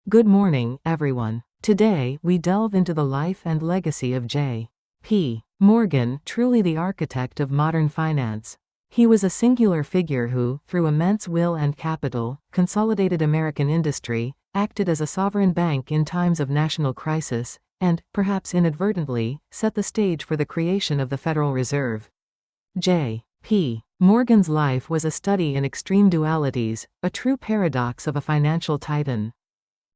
Good morning, everyone. Today, we delve into the life and legacy of J.P. Morgan, truly the architect of modern finance. He was a singular figure who, through immense will and capital, consolidated American industry, acted as a sovereign bank in times of national crisis, and, perhaps inadvertently, set the stage for the creation of the Federal Reserve. J.P. Morgan's life was a study in extreme dualities, a true paradox of a financial titan.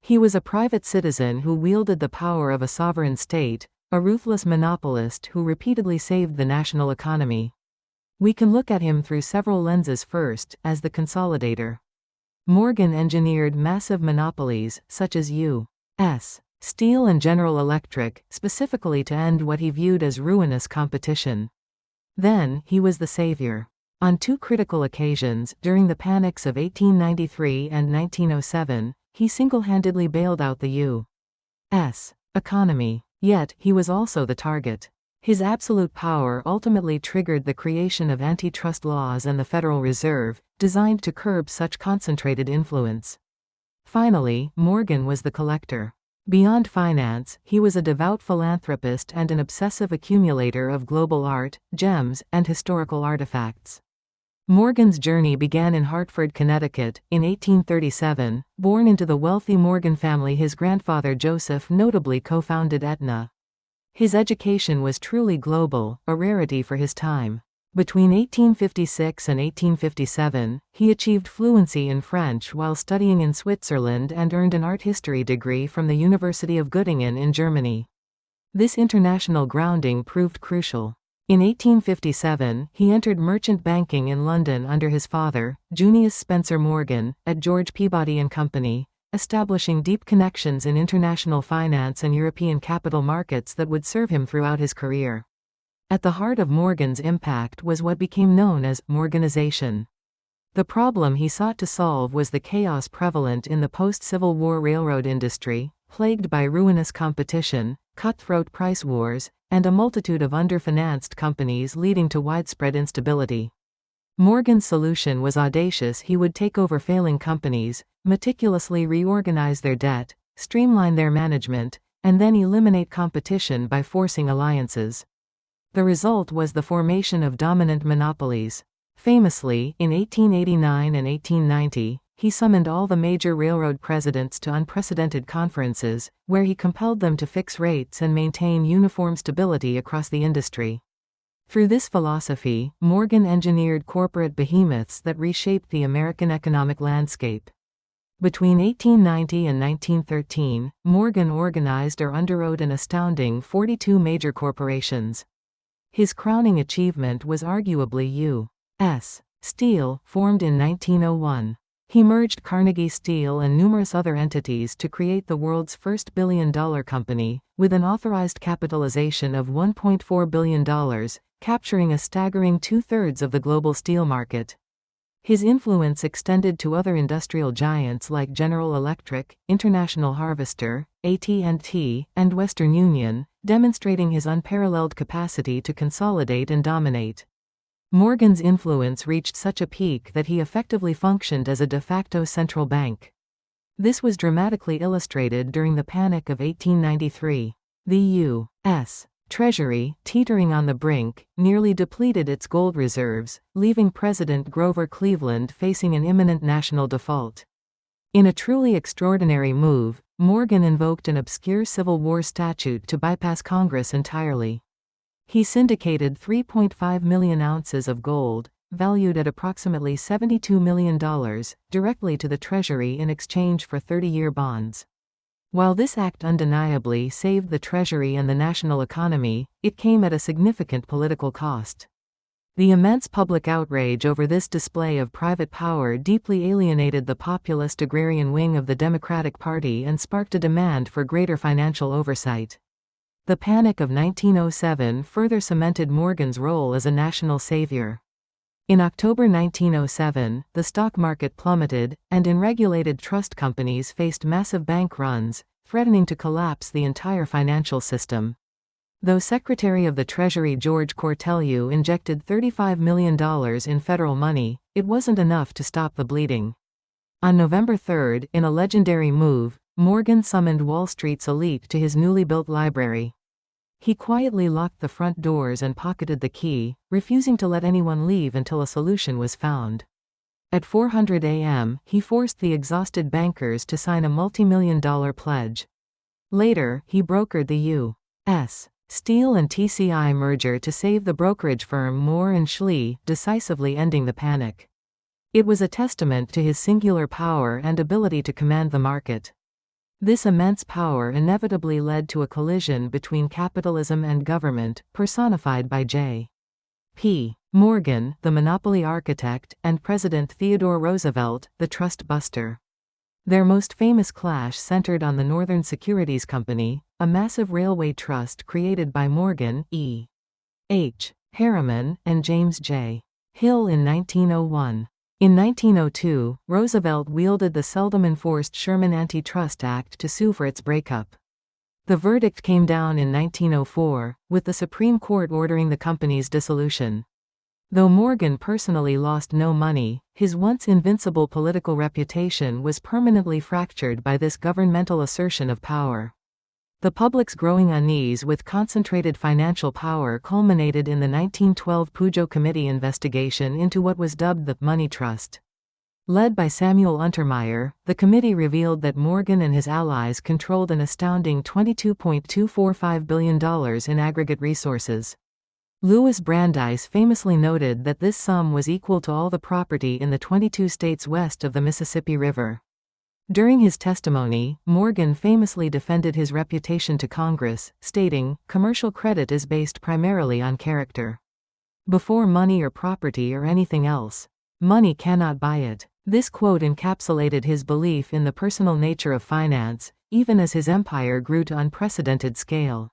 He was a private citizen who wielded the power of a sovereign state, a ruthless monopolist who repeatedly saved the national economy. We can look at him through several lenses. First, as the consolidator. Morgan engineered massive monopolies, such as U.S. Steel and General Electric, specifically to end what he viewed as ruinous competition. Then, he was the savior. On two critical occasions, during the panics of 1893 and 1907, he single-handedly bailed out the U.S. economy. Yet, he was also the target. His absolute power ultimately triggered the creation of antitrust laws and the Federal Reserve, designed to curb such concentrated influence. Finally, Morgan was the collector. Beyond finance, he was a devout philanthropist and an obsessive accumulator of global art, gems, and historical artifacts. Morgan's journey began in Hartford, Connecticut, in 1837. Born into the wealthy Morgan family, his grandfather Joseph notably co-founded Aetna. His education was truly global, a rarity for his time. Between 1856 and 1857, he achieved fluency in French while studying in Switzerland and earned an art history degree from the University of Göttingen in Germany. This international grounding proved crucial. In 1857, he entered merchant banking in London under his father, Junius Spencer Morgan, at George Peabody & Company, establishing deep connections in international finance and European capital markets that would serve him throughout his career. At the heart of Morgan's impact was what became known as Morganization. The problem he sought to solve was the chaos prevalent in the post-Civil War railroad industry, plagued by ruinous competition, cutthroat price wars, and a multitude of underfinanced companies leading to widespread instability. Morgan's solution was audacious. He would take over failing companies, meticulously reorganize their debt, streamline their management, and then eliminate competition by forcing alliances. The result was the formation of dominant monopolies. Famously, in 1889 and 1890, he summoned all the major railroad presidents to unprecedented conferences, where he compelled them to fix rates and maintain uniform stability across the industry. Through this philosophy, Morgan engineered corporate behemoths that reshaped the American economic landscape. Between 1890 and 1913, Morgan organized or underwrote an astounding 42 major corporations. His crowning achievement was arguably U.S. Steel, formed in 1901. He merged Carnegie Steel and numerous other entities to create the world's first billion-dollar company, with an authorized capitalization of $1.4 billion, capturing a staggering two-thirds of the global steel market. His influence extended to other industrial giants like General Electric, International Harvester, AT&T, and Western Union, demonstrating his unparalleled capacity to consolidate and dominate. Morgan's influence reached such a peak that he effectively functioned as a de facto central bank. This was dramatically illustrated during the Panic of 1893. The U.S. Treasury, teetering on the brink, nearly depleted its gold reserves, leaving President Grover Cleveland facing an imminent national default. In a truly extraordinary move, Morgan invoked an obscure Civil War statute to bypass Congress entirely. He syndicated 3.5 million ounces of gold, valued at approximately $72 million, directly to the Treasury in exchange for 30-year bonds. While this act undeniably saved the Treasury and the national economy, it came at a significant political cost. The immense public outrage over this display of private power deeply alienated the populist agrarian wing of the Democratic Party and sparked a demand for greater financial oversight. The Panic of 1907 further cemented Morgan's role as a national savior. In October 1907, the stock market plummeted, and unregulated trust companies faced massive bank runs, threatening to collapse the entire financial system. Though Secretary of the Treasury George Cortelyou injected $35 million in federal money, it wasn't enough to stop the bleeding. On November 3, in a legendary move, Morgan summoned Wall Street's elite to his newly built library. He quietly locked the front doors and pocketed the key, refusing to let anyone leave until a solution was found. At 4:00 a.m., he forced the exhausted bankers to sign a multi-million-dollar pledge. Later, he brokered the U.S. Steel and TCI merger to save the brokerage firm Moore & Schley, decisively ending the panic. It was a testament to his singular power and ability to command the market. This immense power inevitably led to a collision between capitalism and government, personified by J.P. Morgan, the monopoly architect, and President Theodore Roosevelt, the trust buster. Their most famous clash centered on the Northern Securities Company, a massive railway trust created by Morgan E. H. Harriman and James J. Hill in 1901. In 1902, Roosevelt wielded the seldom enforced Sherman Antitrust Act to sue for its breakup. The verdict came down in 1904, with the Supreme Court ordering the company's dissolution. Though Morgan personally lost no money, his once invincible political reputation was permanently fractured by this governmental assertion of power. The public's growing unease with concentrated financial power culminated in the 1912 Pujo Committee investigation into what was dubbed the Money Trust. Led by Samuel Untermeyer, the committee revealed that Morgan and his allies controlled an astounding $22.245 billion in aggregate resources. Louis Brandeis famously noted that this sum was equal to all the property in the 22 states west of the Mississippi River. During his testimony, Morgan famously defended his reputation to Congress, stating, "Commercial credit is based primarily on character. Before money or property or anything else, money cannot buy it." This quote encapsulated his belief in the personal nature of finance, even as his empire grew to unprecedented scale.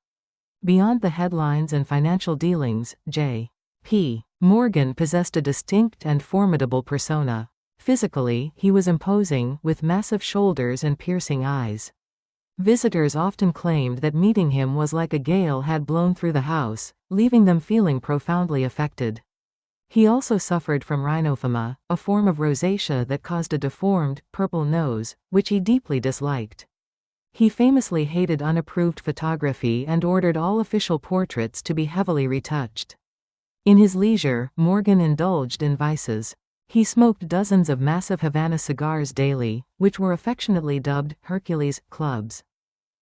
Beyond the headlines and financial dealings, J.P. Morgan possessed a distinct and formidable persona. Physically, he was imposing, with massive shoulders and piercing eyes. Visitors often claimed that meeting him was like a gale had blown through the house, leaving them feeling profoundly affected. He also suffered from rhinophima, a form of rosacea that caused a deformed, purple nose, which he deeply disliked. He famously hated unapproved photography and ordered all official portraits to be heavily retouched. In his leisure, Morgan indulged in vices. He smoked dozens of massive Havana cigars daily, which were affectionately dubbed Hercules clubs.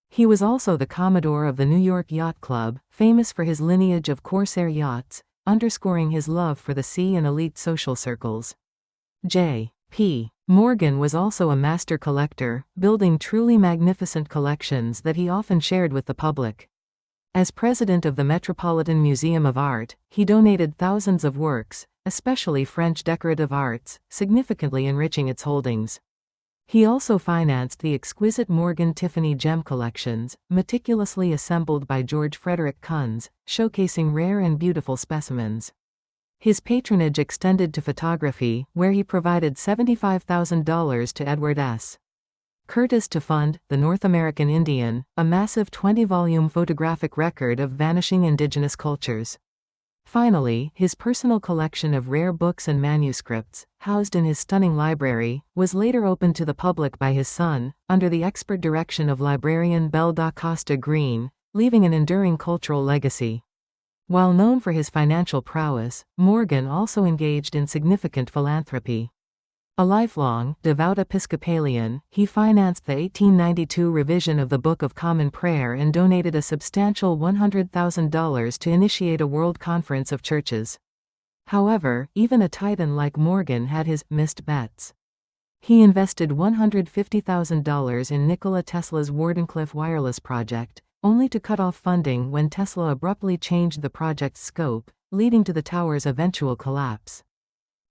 He was also the Commodore of the New York Yacht Club, famous for his lineage of Corsair yachts, underscoring his love for the sea and elite social circles. J.P. Morgan was also a master collector, building truly magnificent collections that he often shared with the public. As president of the Metropolitan Museum of Art, he donated thousands of works, especially French decorative arts, significantly enriching its holdings. He also financed the exquisite Morgan Tiffany gem collections, meticulously assembled by George Frederick Kunz, showcasing rare and beautiful specimens. His patronage extended to photography, where he provided $75,000 to Edward S. Curtis to fund The North American Indian, a massive 20-volume photographic record of vanishing indigenous cultures. Finally, his personal collection of rare books and manuscripts, housed in his stunning library, was later opened to the public by his son, under the expert direction of librarian Belle da Costa Green, leaving an enduring cultural legacy. While known for his financial prowess, Morgan also engaged in significant philanthropy. A lifelong, devout Episcopalian, he financed the 1892 revision of the Book of Common Prayer and donated a substantial $100,000 to initiate a World Conference of Churches. However, even a titan like Morgan had his missed bets. He invested $150,000 in Nikola Tesla's Wardenclyffe wireless project, only to cut off funding when Tesla abruptly changed the project's scope, leading to the tower's eventual collapse.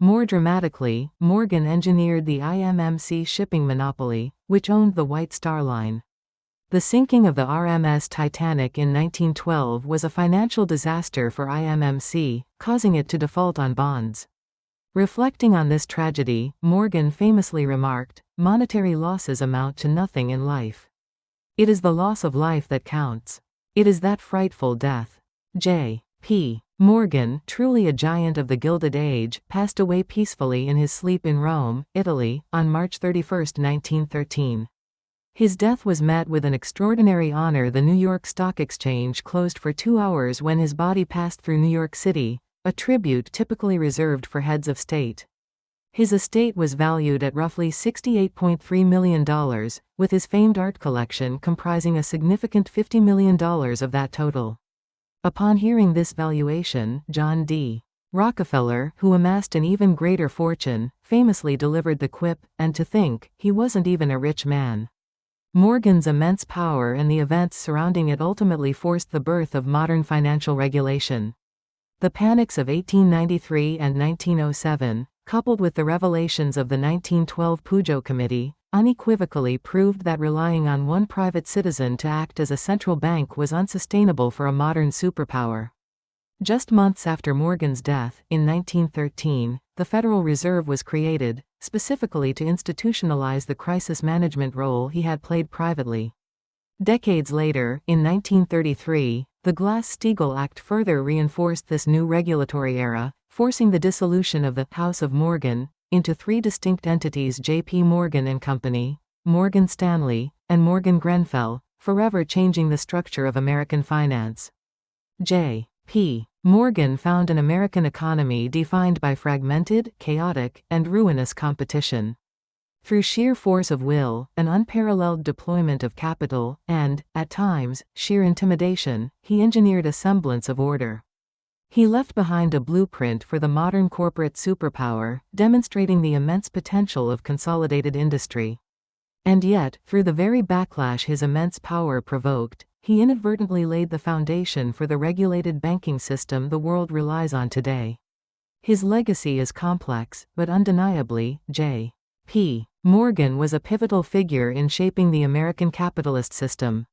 More dramatically, Morgan engineered the IMMC shipping monopoly, which owned the White Star Line. The sinking of the RMS Titanic in 1912 was a financial disaster for IMMC, causing it to default on bonds. Reflecting on this tragedy, Morgan famously remarked, "Monetary losses amount to nothing in life. It is the loss of life that counts. It is that frightful death." J.P. Morgan, truly a giant of the Gilded Age, passed away peacefully in his sleep in Rome, Italy, on March 31, 1913. His death was met with an extraordinary honor. The New York Stock Exchange closed for 2 hours when his body passed through New York City, a tribute typically reserved for heads of state. His estate was valued at roughly $68.3 million, with his famed art collection comprising a significant $50 million of that total. Upon hearing this valuation, John D. Rockefeller, who amassed an even greater fortune, famously delivered the quip, "And to think, he wasn't even a rich man." Morgan's immense power and the events surrounding it ultimately forced the birth of modern financial regulation. The panics of 1893 and 1907, coupled with the revelations of the 1912 Pujo Committee, unequivocally proved that relying on one private citizen to act as a central bank was unsustainable for a modern superpower. Just months after Morgan's death, in 1913, the Federal Reserve was created, specifically to institutionalize the crisis management role he had played privately. Decades later, in 1933, the Glass-Steagall Act further reinforced this new regulatory era, forcing the dissolution of the House of Morgan into 3 distinct entities: J.P. Morgan and Company, Morgan Stanley, and Morgan Grenfell, forever changing the structure of American finance. J.P. Morgan found an American economy defined by fragmented, chaotic, and ruinous competition. Through sheer force of will, an unparalleled deployment of capital, and, at times, sheer intimidation, he engineered a semblance of order. He left behind a blueprint for the modern corporate superpower, demonstrating the immense potential of consolidated industry. And yet, through the very backlash his immense power provoked, he inadvertently laid the foundation for the regulated banking system the world relies on today. His legacy is complex, but undeniably, J.P. Morgan was a pivotal figure in shaping the American capitalist system.